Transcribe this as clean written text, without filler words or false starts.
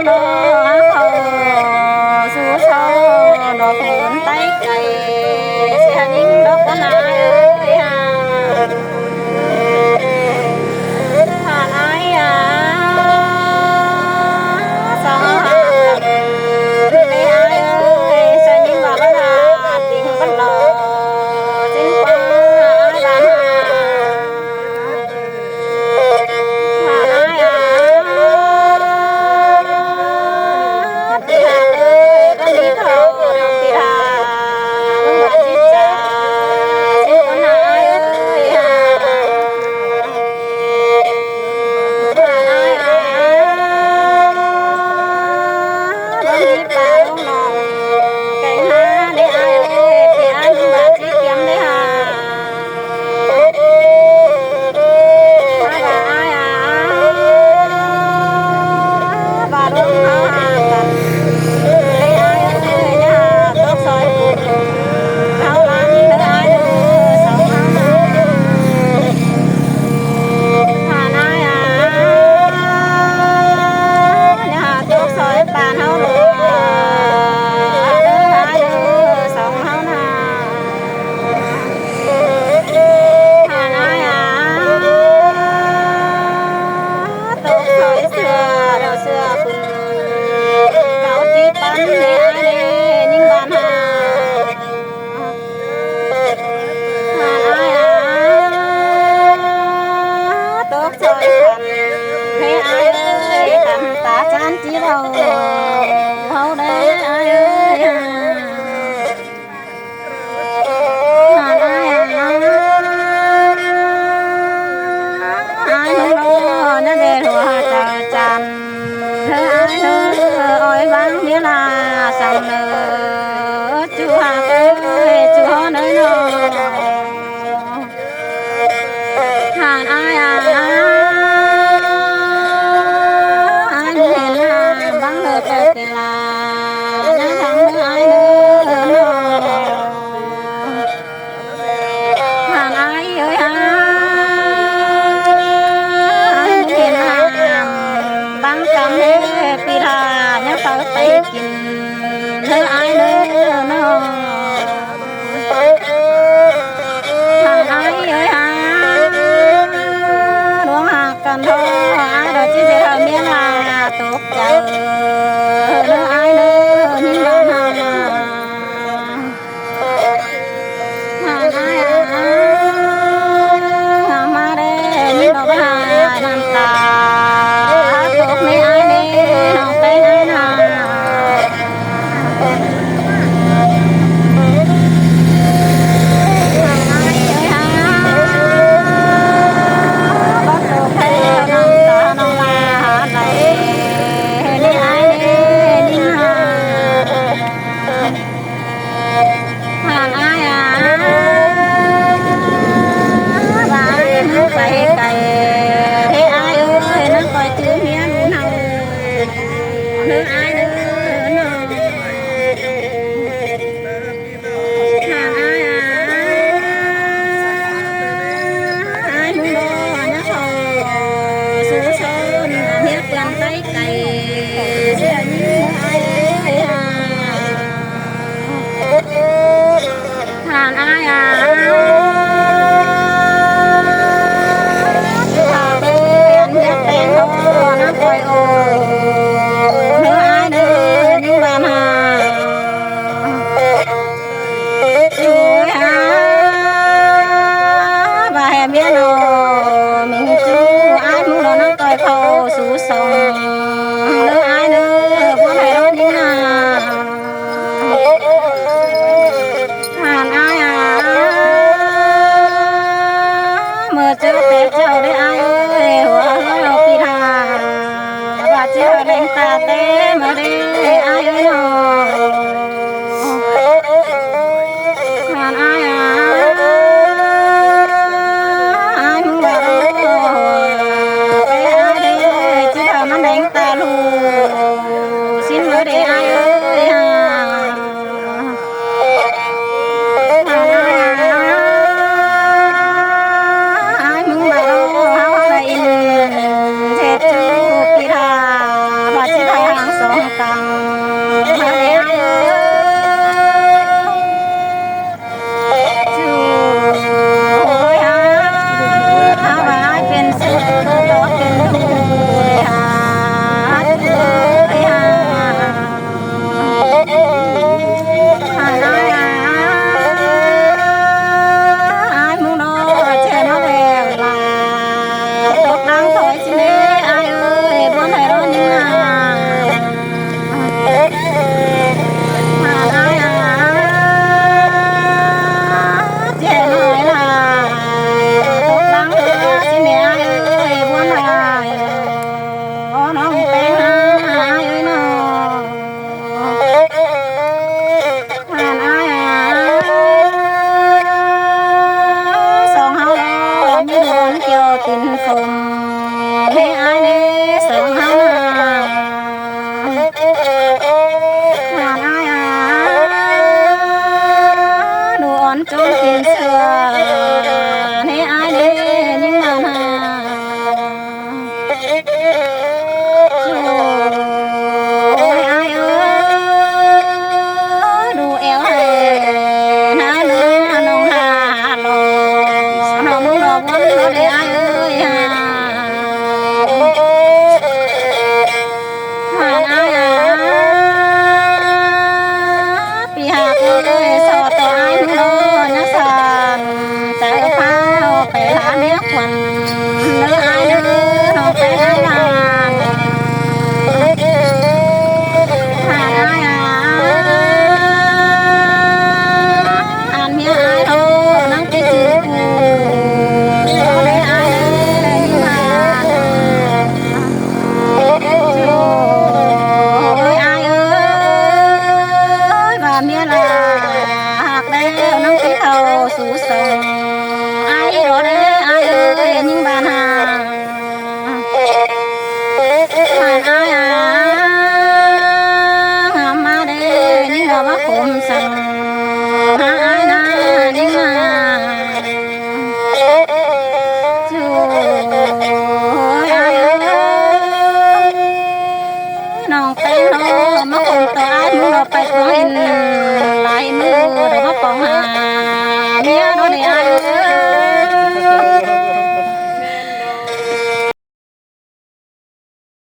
ดอกเขาสู่โชดอกหืนไต้ไก่เสียนิ่งดอกกะนาเอ้ยหาผ่านอายสองหาในอายเอ้ยเสียนิ่งว่าละนาติงบันหลอจิ้นป้าดานาจีเราเฮาได้อายเอ้ยหาอายโลนั่นเด้หัวใจจันเธออายเด้ออ้อยบังเวลาสั่งเด้อจูหาเอ้ยจูฮอเด้อน้อหาอายเวลานะทางอายเด้อหางอายเอ้ยหาเห็นหามบังกำเด้ปีทายังเปิดไปกินเด้ออายเด้อน้องหางอายเอ้ยหาหลวงหากันโทอายดอกจิเจอเมียลาตกใจ กังมาเด้อจูโอ้ยหาว่าเป็นสุดตอกเป็นดูเลยหาตินคมให้อายเด้สองเฮาหาอายดูอ่อนจนกินเสือให้อายเด้ยิ่งมาโอ้ยอายดูเอวให้นาเนื้อน้องหาลงน้องดอกวันก็ได้อายปีหากเลยสอดต่ออายมึงโดนนะสันแต่พาไปหาเมียควันเนื้ออายเนื้อน้องไปหาลานหาอายอ่านเมียอายโตนั่งไปจืดกูได้อายได้ยิ่งมาเมียลาหักแล้วน้องไปเข้าสู่สงอายรอเด้ออายยิ่งบ้านหาบ้านอายหามาเด้อยิ่งมาคมสั่งหาอายนะยิ่งมาจูอายน้องไปโลมาคมตายมึงเราไปขออินหลายมือเดี๋ยวมาปองหาเมียโดนไอ้